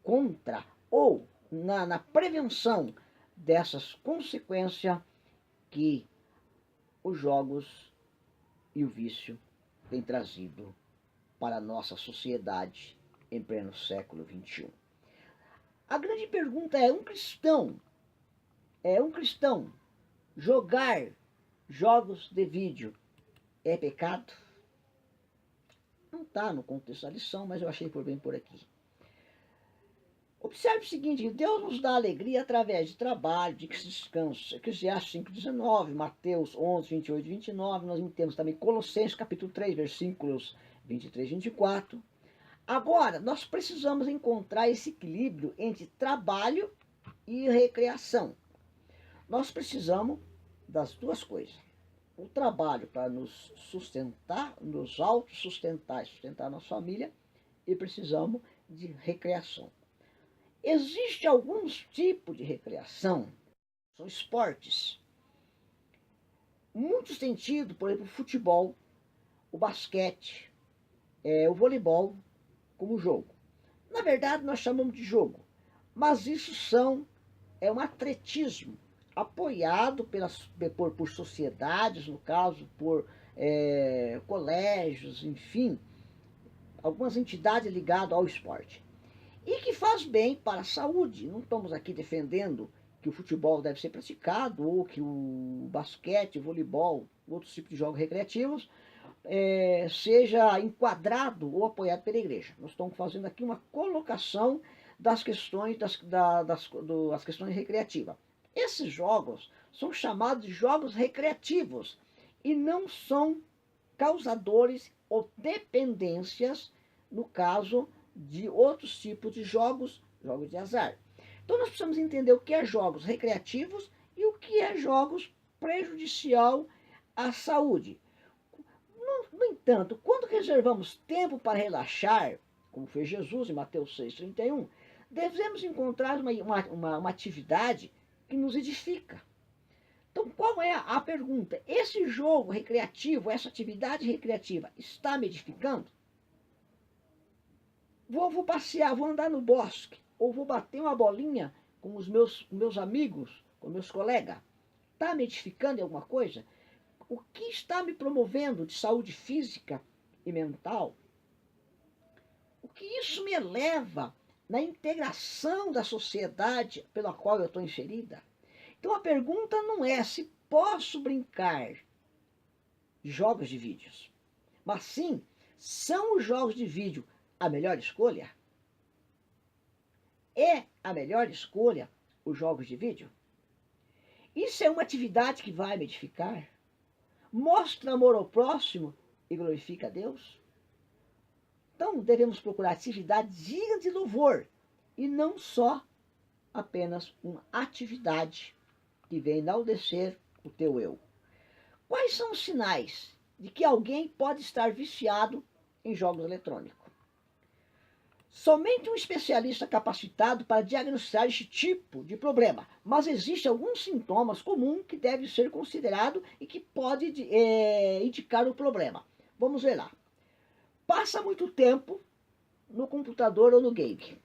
contra ou na prevenção dessas consequências que os jogos e o vício têm trazido para a nossa sociedade em pleno século XXI. A grande pergunta é um cristão jogar jogos de vídeo é pecado? Não está no contexto da lição, mas eu achei por bem por aqui. Observe o seguinte, Deus nos dá alegria através de trabalho, de descanso. Eclesiastes 5,19, Mateus 11, 28 e 29, nós temos também Colossenses capítulo 3, versículos 23 e 24. Agora, nós precisamos encontrar esse equilíbrio entre trabalho e recreação. Nós precisamos das duas coisas. O trabalho para nos sustentar, nos autossustentar e sustentar a nossa família, e precisamos de recreação. Existem alguns tipos de recreação, são esportes. Muitos têm tido, por exemplo, o futebol, o basquete, o voleibol como jogo. Na verdade, nós chamamos de jogo, mas isso é um atletismo apoiado por sociedades, no caso, por colégios, enfim, algumas entidades ligadas ao esporte. E que faz bem para a saúde. Não estamos aqui defendendo que o futebol deve ser praticado, ou que o basquete, o voleibol, outros tipos de jogos recreativos, seja enquadrado ou apoiado pela igreja. Nós estamos fazendo aqui uma colocação das questões, das questões recreativas. Esses jogos são chamados de jogos recreativos e não são causadores ou dependências, no caso de outros tipos de jogos de azar. Então nós precisamos entender o que é jogos recreativos e o que é jogos prejudicial à saúde. No entanto, quando reservamos tempo para relaxar, como fez Jesus em Mateus 6,31, devemos encontrar uma atividade que nos edifica. Então, qual é a pergunta? Esse jogo recreativo, essa atividade recreativa, está me edificando? Vou passear, vou andar no bosque, ou vou bater uma bolinha com os meus amigos, com meus colegas. Está me edificando em alguma coisa? O que está me promovendo de saúde física e mental? O que isso me eleva na integração da sociedade pela qual eu estou inserida? Então a pergunta não é se posso brincar de jogos de vídeos, mas sim, são os jogos de vídeo a melhor escolha? É a melhor escolha os jogos de vídeo? Isso é uma atividade que vai me edificar? Mostra amor ao próximo e glorifica a Deus? Então devemos procurar atividades dignas de louvor e não só apenas uma atividade que vem enaltecer o teu eu. Quais são os sinais de que alguém pode estar viciado em jogos eletrônicos? Somente um especialista capacitado para diagnosticar este tipo de problema, mas existem alguns sintomas comuns que devem ser considerados e que podem indicar o problema. Vamos ver lá. Passa muito tempo no computador ou no game.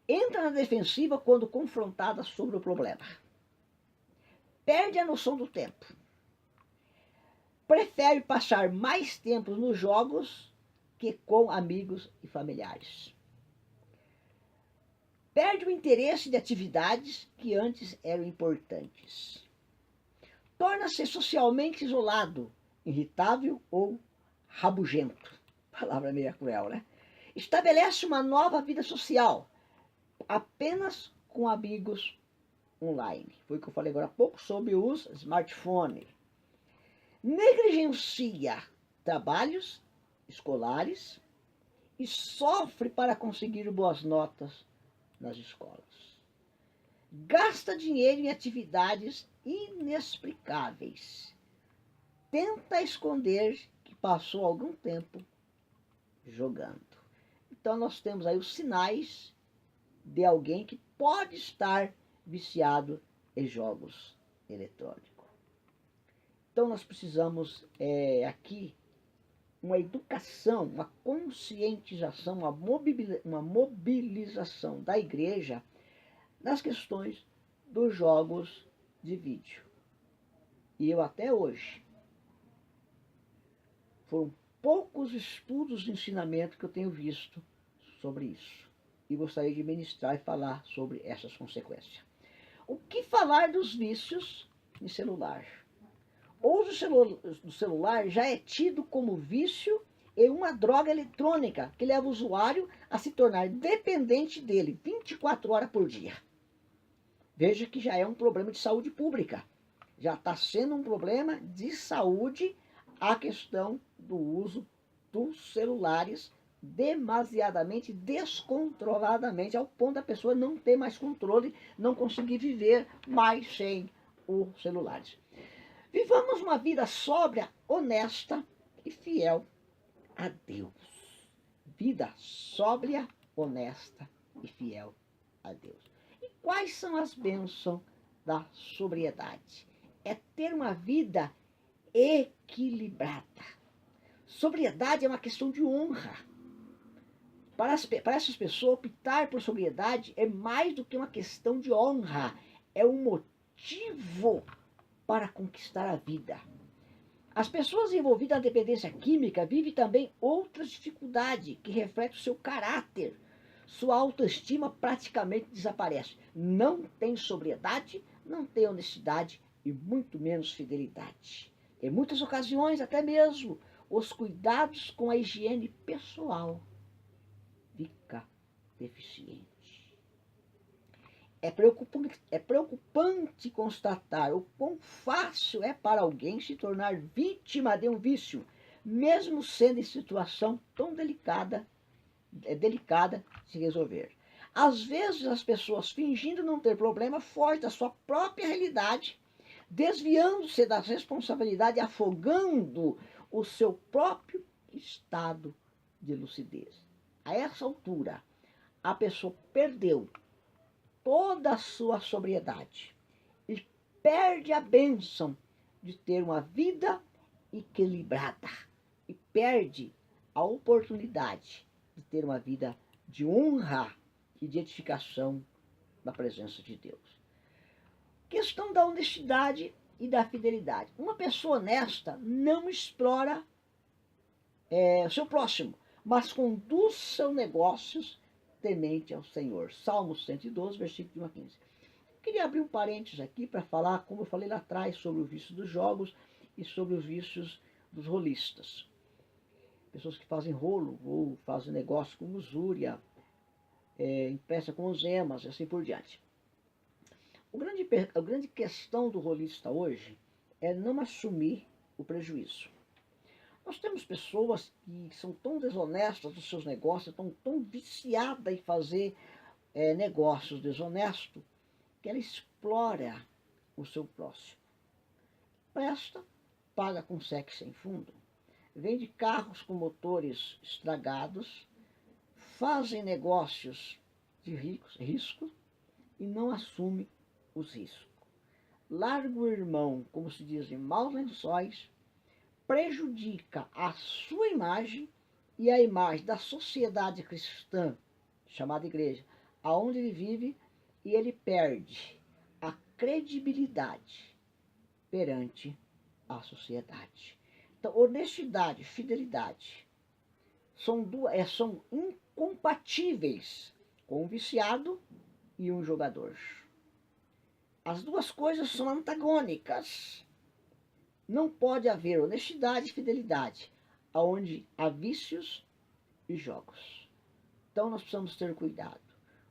Entra na defensiva quando confrontada sobre o problema. Perde a noção do tempo. Prefere passar mais tempo nos jogos que com amigos e familiares. Perde o interesse de atividades que antes eram importantes. Torna-se socialmente isolado, irritável ou rabugento. Palavra meio cruel, né? Estabelece uma nova vida social, apenas com amigos online. Foi o que eu falei agora há pouco sobre os smartphones. Negligencia trabalhos escolares e sofre para conseguir boas notas nas escolas. Gasta dinheiro em atividades inexplicáveis. Tenta esconder que passou algum tempo jogando. Então nós temos aí os sinais de alguém que pode estar viciado em jogos eletrônicos. Então nós precisamos aqui uma educação, uma conscientização, uma mobilização da igreja nas questões dos jogos de vídeo. E eu até hoje, foram poucos estudos de ensinamento que eu tenho visto sobre isso. E gostaria de ministrar e falar sobre essas consequências. O que falar dos vícios em celular? O uso do celular já é tido como vício e uma droga eletrônica que leva o usuário a se tornar dependente dele 24 horas por dia. Veja que já é um problema de saúde pública. Já está sendo um problema de saúde a questão do uso dos celulares demasiadamente, descontroladamente, ao ponto da pessoa não ter mais controle, não conseguir viver mais sem os celulares. Vivamos uma vida sóbria, honesta e fiel a Deus. Vida sóbria, honesta e fiel a Deus. E quais são as bênçãos da sobriedade? É ter uma vida equilibrada. Sobriedade é uma questão de honra. Para essas pessoas, optar por sobriedade é mais do que uma questão de honra. É um motivo para conquistar a vida. As pessoas envolvidas na dependência química vivem também outras dificuldades que refletem o seu caráter. Sua autoestima praticamente desaparece. Não tem sobriedade, não tem honestidade e muito menos fidelidade. Em muitas ocasiões, até mesmo, os cuidados com a higiene pessoal fica deficiente. É preocupante constatar o quão fácil é para alguém se tornar vítima de um vício, mesmo sendo em situação tão delicada de se resolver. Às vezes as pessoas, fingindo não ter problema, fogem da sua própria realidade, desviando-se da responsabilidade, afogando o seu próprio estado de lucidez. A essa altura, a pessoa perdeu toda a sua sobriedade e perde a bênção de ter uma vida equilibrada e perde a oportunidade de ter uma vida de honra e de edificação na presença de Deus. Questão da honestidade e da fidelidade. Uma pessoa honesta não explora o seu próximo, mas conduz seus negócios temente ao Senhor. Salmo 112, versículo 1 a 15. Eu queria abrir um parênteses aqui para falar, como eu falei lá atrás, sobre o vício dos jogos e sobre os vícios dos rolistas. Pessoas que fazem rolo ou fazem negócio com usúria, empresta com algemas e assim por diante. A grande questão do rolista hoje é não assumir o prejuízo. Nós temos pessoas que são tão desonestas nos seus negócios, tão viciadas em fazer negócios desonestos, que ela explora o seu próximo. Presta, paga com cheque sem fundo, vende carros com motores estragados, fazem negócios de risco e não assume os riscos. Larga o irmão, como se diz, em maus lençóis, prejudica a sua imagem e a imagem da sociedade cristã, chamada igreja, aonde ele vive, e ele perde a credibilidade perante a sociedade. Então, honestidade e fidelidade são incompatíveis com um viciado e um jogador. As duas coisas são antagônicas. Não pode haver honestidade e fidelidade, onde há vícios e jogos. Então nós precisamos ter cuidado,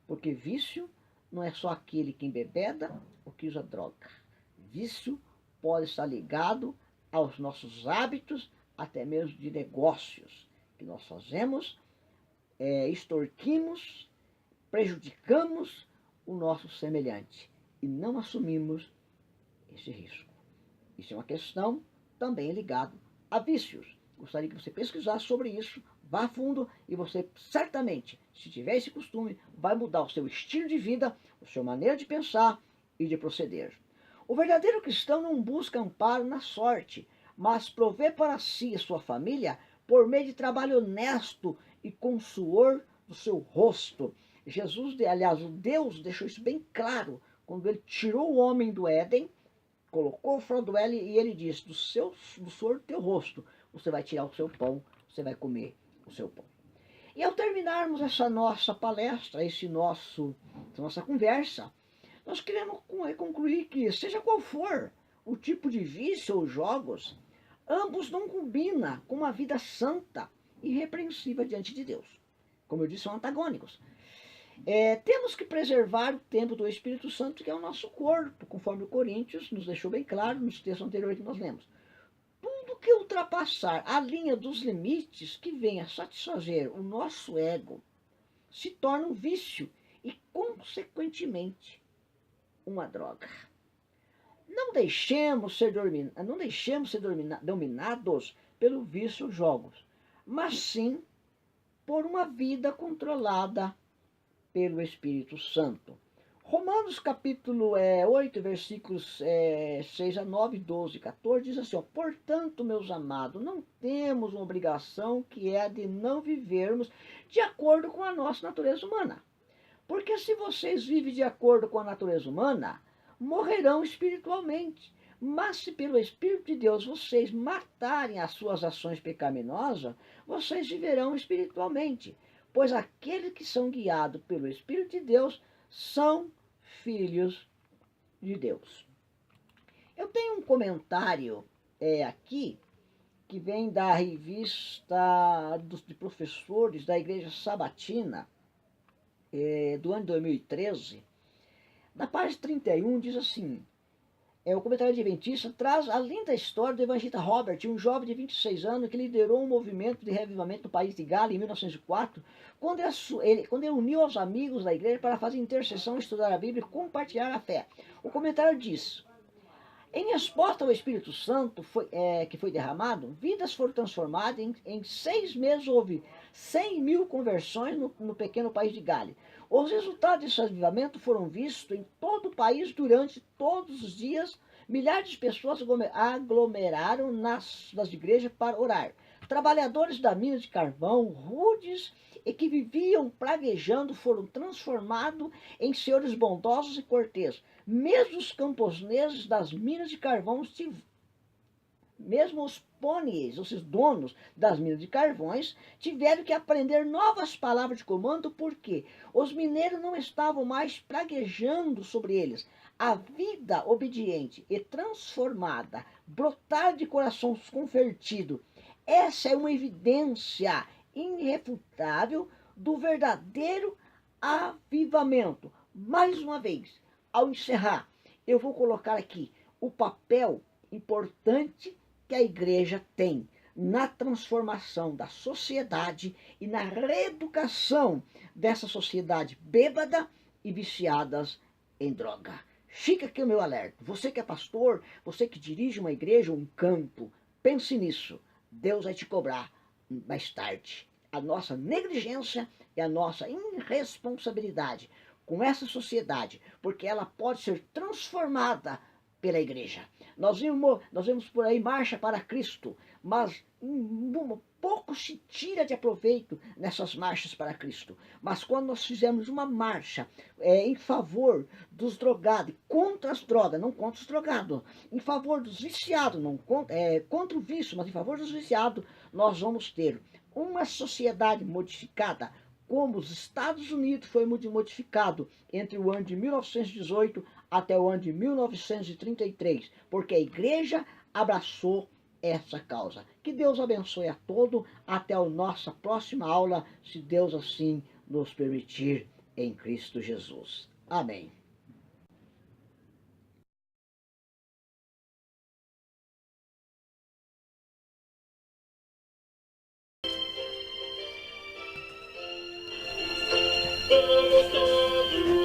porque vício não é só aquele que embebeda ou que usa droga. Vício pode estar ligado aos nossos hábitos, até mesmo de negócios que nós fazemos, extorquimos, prejudicamos o nosso semelhante e não assumimos esse risco. Isso é uma questão também ligada a vícios. Gostaria que você pesquisasse sobre isso, vá a fundo e você certamente, se tiver esse costume, vai mudar o seu estilo de vida, a sua maneira de pensar e de proceder. O verdadeiro cristão não busca amparo na sorte, mas provê para si e sua família por meio de trabalho honesto e com suor do seu rosto. Jesus, aliás, o Deus deixou isso bem claro quando ele tirou o homem do Éden, colocou fora do Éden e ele disse, do suor do teu rosto, você vai tirar o seu pão, você vai comer o seu pão. E ao terminarmos essa nossa palestra, nossa conversa, nós queremos concluir que, seja qual for o tipo de vício ou jogos, ambos não combinam com uma vida santa e irrepreensível diante de Deus. Como eu disse, são antagônicos. Temos que preservar o templo do Espírito Santo, que é o nosso corpo, conforme o Coríntios nos deixou bem claro nos textos anteriores que nós lemos. Tudo que ultrapassar a linha dos limites que venha satisfazer o nosso ego se torna um vício e, consequentemente, uma droga. Não deixemos ser dominados pelo vício jogos, mas sim por uma vida controlada pelo Espírito Santo. Romanos capítulo 8, versículos 6 a 9, 12 e 14, diz assim, portanto, meus amados, não temos uma obrigação que é a de não vivermos de acordo com a nossa natureza humana. Porque se vocês vivem de acordo com a natureza humana, morrerão espiritualmente. Mas se pelo Espírito de Deus vocês matarem as suas ações pecaminosas, vocês viverão espiritualmente. Pois aqueles que são guiados pelo Espírito de Deus são filhos de Deus. Eu tenho um comentário aqui, que vem da revista de professores da Igreja Sabatina, do ano 2013, na página 31, diz assim, o comentário adventista traz a linda história do evangelista Robert, um jovem de 26 anos que liderou um movimento de revivamento no país de Gales em 1904, quando ele uniu aos amigos da igreja para fazer intercessão, estudar a Bíblia e compartilhar a fé. O comentário diz, em resposta ao Espírito Santo que foi derramado, vidas foram transformadas. Em 6 meses houve 100.000 conversões no pequeno país de Gales. Os resultados desse avivamento foram vistos em todo o país durante todos os dias. Milhares de pessoas aglomeraram nas igrejas para orar. Trabalhadores da mina de carvão, rudes e que viviam praguejando, foram transformados em senhores bondosos e corteses. Mesmo os camponeses das minas de carvão, mesmo os pôneis, os donos das minas de carvões, tiveram que aprender novas palavras de comando, porque os mineiros não estavam mais praguejando sobre eles. A vida obediente e transformada, brotar de corações convertidos, essa é uma evidência irrefutável do verdadeiro avivamento. Mais uma vez, ao encerrar, eu vou colocar aqui o papel importante que a igreja tem na transformação da sociedade e na reeducação dessa sociedade bêbada e viciadas em droga. Fica aqui o meu alerta. Você que é pastor, você que dirige uma igreja, um campo, pense nisso. Deus vai te cobrar mais tarde. A nossa negligência e a nossa irresponsabilidade com essa sociedade, porque ela pode ser transformada pela igreja. Nós vemos por aí marcha para Cristo, mas pouco se tira de aproveito nessas marchas para Cristo. Mas quando nós fizermos uma marcha em favor dos drogados, contra as drogas, não contra os drogados, em favor dos viciados, não contra o vício, mas em favor dos viciados, nós vamos ter uma sociedade modificada, como os Estados Unidos foi modificado entre o ano de 1918 até o ano de 1933, porque a igreja abraçou essa causa. Que Deus abençoe a todos. Até a nossa próxima aula, se Deus assim nos permitir em Cristo Jesus. Amém.